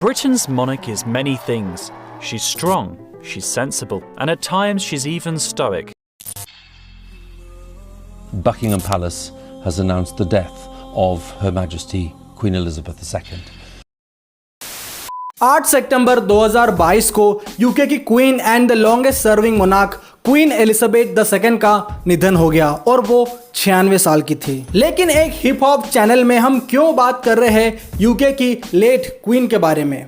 Britain's monarch is many things. She's strong, she's sensible, and at times she's even stoic. Buckingham Palace has announced the death of Her Majesty Queen Elizabeth II. 8 सितंबर 2022 को UK की queen and the longest serving monarch queen Elizabeth II का निधन हो गया और वो 96 साल की थी। लेकिन एक हिप हॉप चैनल में हम क्यों बात कर रहे हैं यूके की लेट क्वीन के बारे में?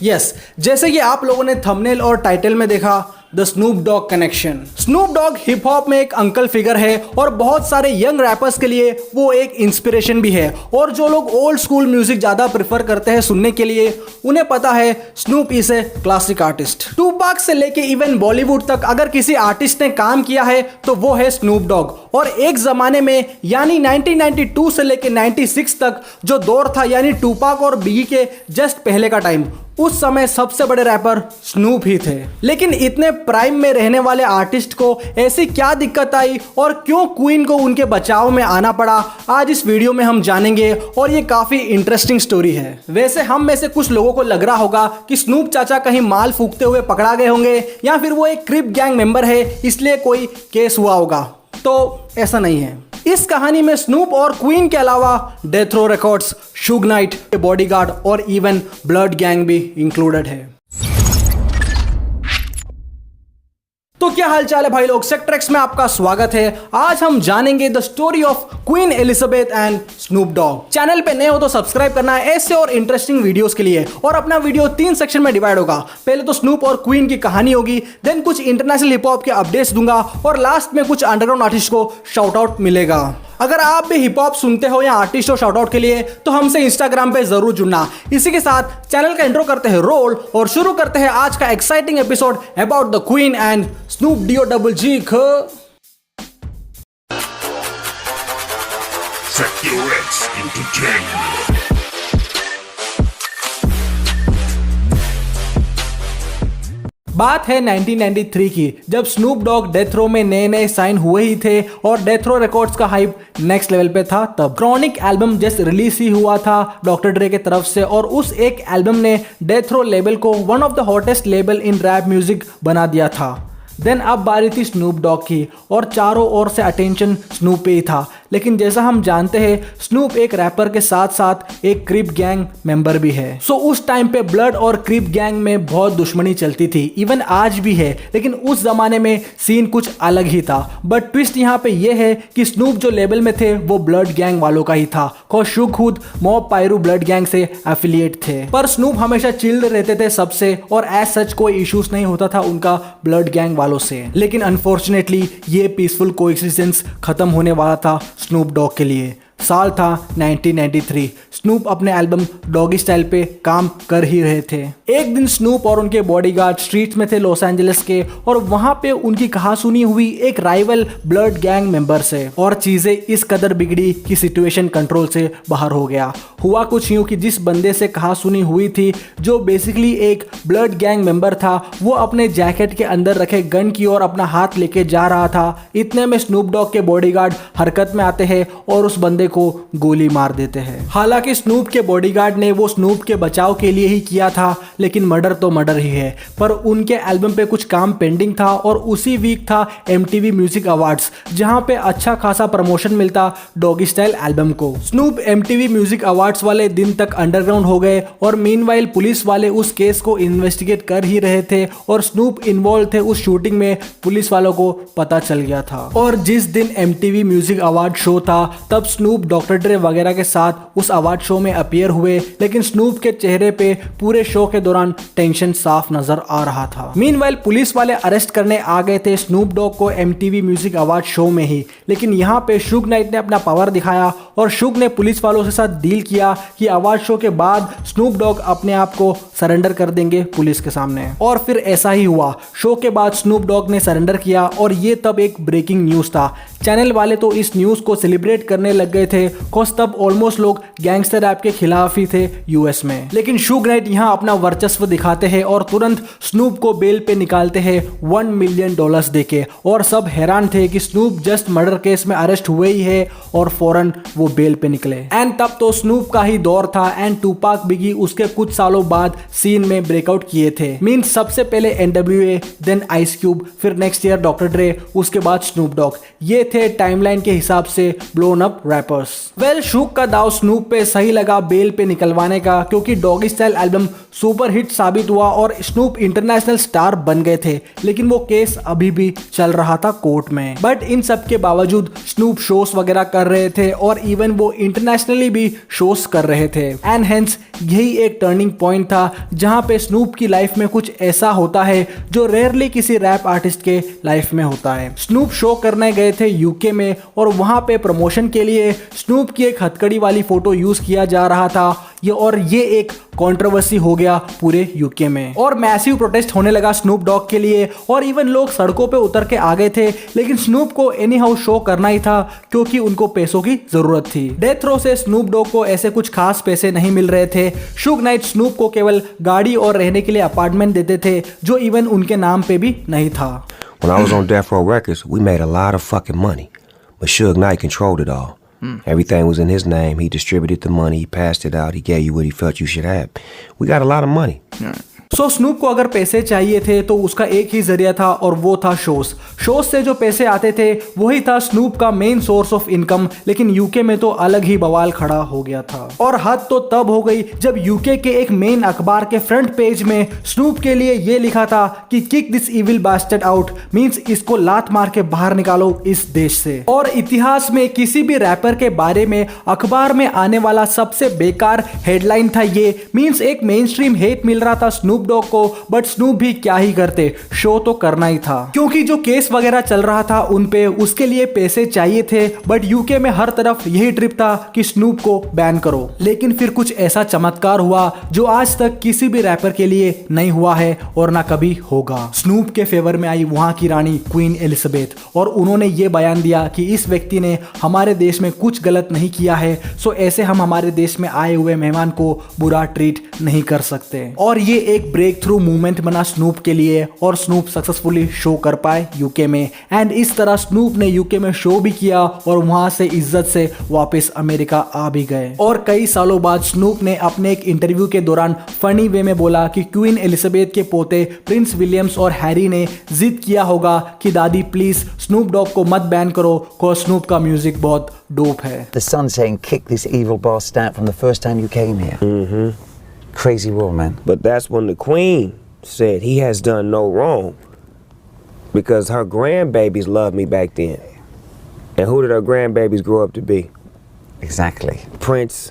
यस, जैसे कि आप लोगों ने थंबनेल और टाइटल में देखा, the Snoop Dogg connection. Snoop Dogg hip hop में एक अंकल फिगर है और बहुत सारे यंग रैपर्स के लिए वो एक इंस्पिरेशन भी है। और जो लोग ओल्ड स्कूल म्यूजिक ज्यादा प्रेफर करते हैं सुनने के लिए, उन्हें पता है snoop is a classic artist. Tupac से लेके इवन बॉलीवुड तक अगर किसी आर्टिस्ट ने काम किया है तो वो है स्नूप डॉग। और एक जमाने में यानी 1992 से लेके 96 तक जो दौर था, यानी टूपाक और बिगी के जस्ट पहले का टाइम, उस समय सबसे बड़े रैपर स्नूप ही थे। लेकिन इतने प्राइम में रहने वाले आर्टिस्ट को ऐसी क्या दिक्कत आई और क्यों क्वीन को उनके बचाव में आना पड़ा, आज इस वीडियो में हम जानेंगे। और ये काफी इंटरेस्टिंग स्टोरी है। वैसे हम में से कुछ लोगों को लग रहा होगा कि स्नूप चाचा कहीं माल फूकते हुए पकड़ा गए होंगे या फिर वो एक क्रिप गैंग मेंबर है इसलिए कोई केस हुआ होगा। तो ऐसा नहीं है। इस कहानी में स्नूप और क्वीन के अलावा Death Row Records, Suge Knight, bodyguard और इवन ब्लड गैंग भी इंक्लूडेड है। तो क्या हालचाल है भाई लोग, सेक्टर एक्स में आपका स्वागत है। आज हम जानेंगे the story of queen Elizabeth and Snoop Dogg. Channel पे नए हो तो सब्सक्राइब करना है ऐसे और इंटरेस्टिंग वीडियोस के लिए। और अपना वीडियो 3 सेक्शन में डिवाइड होगा। पहले तो स्नूप और क्वीन की कहानी होगी, देन कुछ इंटरनेशनल हिप हॉप के अपडेट्स दूंगा और लास्ट में कुछ अंडरग्राउंड आर्टिस्ट को शाउट आउट मिलेगा। अगर आप भी हिप हॉप सुनते हो या आर्टिस्ट हो शाउट आउट के लिए तो हमसे इंस्टाग्राम पे जरूर जुड़ना। इसी के साथ चैनल का इंट्रो करते हैं रोल और शुरू करते हैं आज का exciting episode about the queen and snoop DOGG। Sector X Entertainment. बात है 1993 की, जब स्नूप डॉग डेथ रो में नए नए साइन हुए ही थे और डेथ रो रिकॉर्ड्स का हाइप नेक्स्ट लेवल पे था। तब क्रॉनिक एल्बम जस्ट रिलीज ही हुआ था डॉक्टर ड्रे के तरफ से और उस एक एल्बम ने डेथ रो लेबल को one of the hottest label in rap music बना दिया था। देन अब बारी थी स्नूप डॉग की और चारों ओर से अटेंशन स्नूप पे ही था। लेकिन जैसा हम जानते हैं स्नूप एक रैपर के साथ साथ एक क्रिप गैंग मेंबर भी है। सो उस टाइम पे ब्लड और क्रिप गैंग में बहुत दुश्मनी चलती थी, इवन आज भी है। लेकिन उस जमाने में सीन कुछ अलग ही था। बट ट्विस्ट यहाँ पे ये है कि स्नूप जो लेवल में थे वो ब्लड गैंग वालों का ही था। शुग खुद मॉब पायरू ब्लड गैंग से एफिलिएट थे। पर स्नूप हमेशा चिल्ड रहते थे सबसे और एज सच कोई इश्यूज नहीं होता था उनका ब्लड गैंग वालों से। लेकिन अनफॉर्चुनेटली ये पीसफुल कोएक्सिस्टेंस खत्म होने वाला था स्नूप डॉग के लिए। साल था 1993। स्नूप अपने एल्बम डॉगी स्टाइल पे काम कर ही रहे थे। एक दिन स्नूप और उनके बॉडीगार्ड स्ट्रीट्स में थे लॉस एंजलिस के और वहां पे उनकी कहासुनी हुई एक राइवल ब्लड गैंग मेंबर से और चीजें इस कदर बिगड़ी कि सिचुएशन कंट्रोल से बाहर हो गया। हुआ कुछ यूं कि जिस बंदे से कहासुनी हुई थी, जो बेसिकली एक ब्लड गैंग मेंबर था, वो अपने जैकेट के अंदर रखे गन की ओर अपना हाथ लेके जा रहा था। इतने में स्नूप डॉग के बॉडीगार्ड हरकत में आते हैं और उस बंदे को गोली मार देते हैं। हालांकि स्नूप के बॉडीगार्ड ने वो स्नूप के बचाव के लिए ही किया था, लेकिन मर्डर तो मर्डर ही है। पर उनके एल्बम पे कुछ काम पेंडिंग था और उसी वीक था MTV म्यूजिक अवार्ड्स, जहां पे अच्छा खासा प्रमोशन मिलता डॉगी स्टाइल एल्बम को। स्नूप MTV म्यूजिक अवार्ड्स वाले दिन तक अंडरग्राउंड हो गए और मीनवाइल पुलिस वाले उस केस को इन्वेस्टिगेट कर ही रहे थे और स्नूप इन्वॉल्व थे उस शूटिंग में, पुलिस वालों को पता चल गया था। और जिस दिन MTV म्यूजिक अवार्ड शो था तब स्नूप डॉक्टर ड्रे वगैरह के साथ उस अवार्ड शो में अपीयर हुए। लेकिन स्नूप के चेहरे पे पूरे शो के दौरान टेंशन साफ नजर आ रहा था। मीनवाइल पुलिस वाले अरेस्ट करने आ गए थे स्नूप डॉग को MTV म्यूजिक अवार्ड शो में ही। लेकिन यहाँ पे शुग नाइट ने अपना पावर दिखाया और शुग ने पुलिस वालों के साथ डील किया कि अवार्ड शो के बाद स्नूप डॉग अपने आप को सरेंडर कर देंगे पुलिस के सामने। और फिर ऐसा ही हुआ। शो के बाद स्नूप डॉग ने सरेंडर किया और ये तब एक ब्रेकिंग न्यूज़ था। चैनल वाले तो इस न्यूज़ को सेलिब्रेट करने लग गए थे, बिकॉज तब ऑलमोस्ट लोग गैंगस्टर रैप के खिलाफ ही थे यूएस में। लेकिन शुग नाइट यहाँ अपना वर्चस्व दिखाते हैं और तुरंत स्नूप को बेल पे निकालते हैं $1 मिलियन देके। और सब हैरान थे कि स्नूप जस्ट मर्डर केस में अरेस्ट हुए ही है और फौरन वो बेल पे निकले। एंड तब तो स्नूप का ही दौर था एंड टूपाक बिगी उसके कुछ सालों बाद सीन में ब्रेकआउट किए थे। मींस सबसे पहले NWA, देन आइस क्यूब, फिर नेक्स्ट ईयर डॉक्टर ड्रे, उसके बाद स्नूप डॉग। ये थे टाइमलाइन के हिसाब से ब्लोन अप रैपर्स। वेल, शुग का दाव स्नूप पे सही लगा बेल पे निकलवाने का, क्योंकि doggy style album super hit साबित हुआ और स्नूप इंटरनेशनल स्टार बन गए थे। लेकिन वो केस अभी भी चल रहा था कोर्ट में। बट इन सब के बावजूद स्नूप शोज वगैरह कर रहे थे और इवन वो इंटरनेशनली भी शोज कर रहे थे। एंड हेंस यही एक टर्निंग पॉइंट था जहां पे स्नूप की लाइफ में कुछ ऐसा होता है जो रेयरली किसी रैप आर्टिस्ट के लाइफ में होता है। स्नूप शो करने गए थे यूके में और वहां पे प्रमोशन के लिए स्नूप की एक हथकड़ी वाली फोटो यूज किया जा रहा था। ये एक कंट्रोवर्सी हो गया पूरे यूके में और मैसिव प्रोटेस्ट होने लगा स्नूप डॉग के लिए और इवन लोग सड़कों पे उतर के आ गए थे। लेकिन स्नूप को एनी हाउ शो करना ही था क्योंकि उनको पैसों की जरूरत थी। डेथ रो से स्नूप डॉग को ऐसे कुछ खास पैसे नहीं मिल रहे थे। शुग नाइट स्नूप को केवल गाड़ी और रहने के लिए अपार्टमेंट देते थे जो इवन उनके नाम पे भी नहीं था। When I was on Death Row Records, we made a lot of fucking money, but Suge Knight controlled it all. Everything was in his name. He distributed the money, he passed it out, he gave you what he felt you should have. We got a lot of money. So snoop को अगर पैसे चाहिए थे तो उसका एक ही जरिया था और वो था शोज। शोज से जो पैसे आते थे वही था स्नूप का मेन सोर्स ऑफ इनकम। लेकिन यूके में तो अलग ही बवाल खड़ा हो गया था और हद तो तब हो गई जब यूके के एक मेन अखबार के फ्रंट पेज में स्नूप के लिए ये लिखा था कि kick this evil bastard out, means इसको लात मार के बाहर निकालो इस देश से। और इतिहास में किसी भी रैपर के बारे में अखबार में आने वाला सबसे बेकार हेडलाइन था ये। मींस एक मेन स्ट्रीम हेट मिल रहा था स्नूप डॉग को, बट स्नूप भी क्या ही करते, शो तो करना ही था क्योंकि जो केस वगैरह चल रहा था उन पे उसके लिए पैसे चाहिए थे। बट यूके में हर तरफ यही ट्रिप था कि स्नूप को बैन करो। लेकिन फिर कुछ ऐसा चमत्कार हुआ जो आज तक किसी भी रैपर के लिए नहीं हुआ है और ना कभी होगा। स्नूप के फेवर में आई वहां की रानी क्वीन एलिजाबेथ और उन्होंने ये बयान दिया कि इस व्यक्ति ने हमारे देश में कुछ गलत नहीं किया है, सो ऐसे हम हमारे देश में आए हुए मेहमान को बुरा ट्रीट नहीं कर सकते। और ये एक ब्रेक थ्रू मूवमेंट बना स्नूप के लिए और स्नूप सक्सेसफुली शो कर पाए यूके में। एंड इस तरह स्नूप ने यूके में शो भी किया और वहां से इज्जत से वापस अमेरिका आ भी गए। और कई सालों बाद स्नूप ने अपने एक इंटरव्यू के दौरान फनी वे में बोला कि क्वीन एलिजाबेथ के पोते प्रिंस विलियम्स और हैरी ने जिद किया होगा कि दादी प्लीज स्नूप डॉग को मत बैन करो, को स्नूप का म्यूजिक बहुत डोप है। The son saying kick this evil bastard out from the first time you came here. Crazy world, man. But that's when the Queen said he has done no wrong because her grandbabies loved me back then. And who did her grandbabies grow up to be? Exactly. Prince,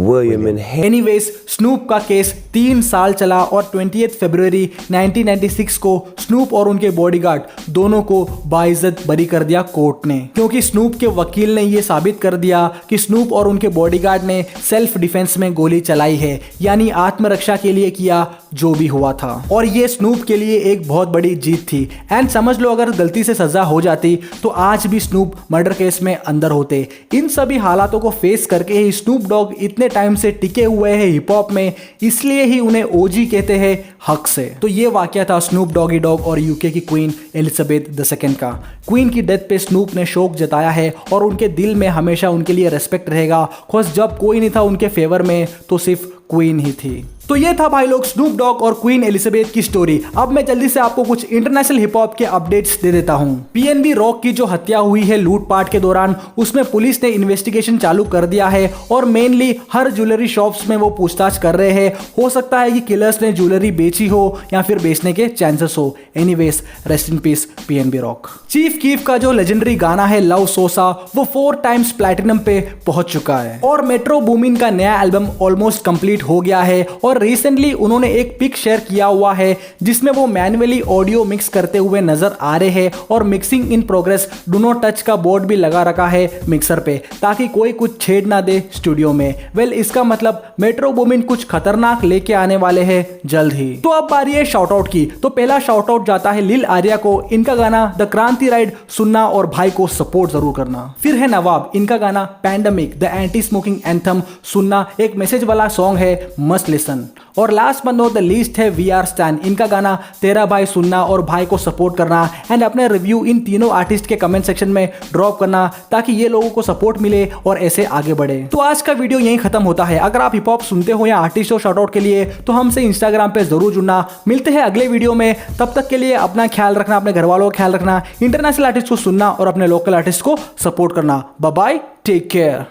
William and Harry. Anyways snoop का case 3 साल चला और 20 फरवरी 1996 को snoop और उनके bodyguard दोनों को बाइज्जत बरी कर दिया कोर्ट ने, क्योंकि स्नूप के वकील ने यह साबित कर दिया कि स्नूप और उनके बॉडीगार्ड ने सेल्फ डिफेंस में गोली चलाई है, यानी आत्मरक्षा के लिए किया जो भी हुआ था। और ये स्नूप के लिए एक बहुत बड़ी जीत थी। एंड समझ लो अगर गलती से सजा हो जाती तो आज भी स्नूप मर्डर केस में अंदर होते। इन सभी हालातों को फेस करके ही स्नूप डॉग इतने टाइम से टिके हुए हैं हिप हॉप में, इसलिए ही उन्हें ओजी कहते हैं हक से। तो ये वाकया था स्नूप डॉगी डॉग और यूके की क्वीन एलिजाबेथ II का। क्वीन की डेथ पे स्नूप ने शोक जताया है और उनके दिल में हमेशा उनके लिए रेस्पेक्ट रहेगा, बिकॉज़ जब कोई नहीं था उनके फेवर में तो सिर्फ क्वीन ही थी। तो ये था भाई लोग स्नूप डॉग और क्वीन एलिजाबेथ की स्टोरी। अब मैं जल्दी से आपको कुछ इंटरनेशनल हिप हॉप के अपडेट्स दे देता हूं। PNB रॉक की जो हत्या हुई है लूटपाट के दौरान, उसमें पुलिस ने इन्वेस्टिगेशन चालू कर दिया है और मेनली हर ज्वेलरी शॉप्स में वो पूछताछ कर रहे हैं। हो सकता है कि किलर्स ने ज्वेलरी बेची हो या फिर बेचने के चांसेस हो। Anyways, rest in peace PNB rock. Chief Keefe का जो लेजेंडरी गाना है लव सोसा, वो 4 टाइम्स प्लैटिनम पे पहुंच चुका है और मेट्रो बूमिन का नया एल्बम ऑलमोस्ट कंप्लीट हो गया है और रिसेंटली उन्होंने एक पिक शेयर किया हुआ है जिसमें वो मैन्युअली ऑडियो मिक्स करते हुए नजर आ रहे हैं और mixing in progress do not touch का बोर्ड भी लगा रखा है मिक्सर पे ताकि कोई कुछ छेड़ ना दे स्टूडियो में। वेल इसका मतलब मेट्रो बूमिन कुछ खतरनाक लेके आने वाले हैं जल्द ही। तो अब बारी है शाउट आउट की। तो पहला शाउट आउट जाता है लिल आर्या को, इनका गाना द क्रांति राइड सुनना और भाई को सपोर्ट जरूर करना। फिर है नवाब, इनका गाना pandemic the anti smoking anthem सुनना, एक मैसेज वाला सॉन्ग है, मस्ट लिसन। और last but not the least है वी आर स्टैन, इनका गाना तेरा भाई सुनना और भाई को सपोर्ट करना एंड अपने रिव्यू इन तीनों आर्टिस्ट के कमेंट सेक्शन में ड्रॉप करना ताकि ये लोगों को सपोर्ट मिले और ऐसे आगे बढ़े। तो आज का वीडियो यहीं खत्म होता है। अगर आप हिप हॉप सुनते हो या आर्टिस्ट हो शाउट आउट के लिए तो हमसे इंस्टाग्राम पे जरूर जुड़ना। मिलते हैं अगले वीडियो में, तब तक के लिए अपना ख्याल रखना, अपने घर वालों का ख्याल रखना, इंटरनेशनल आर्टिस्ट को सुनना और अपने लोकल आर्टिस्ट को सपोर्ट करना। Bye bye, take care.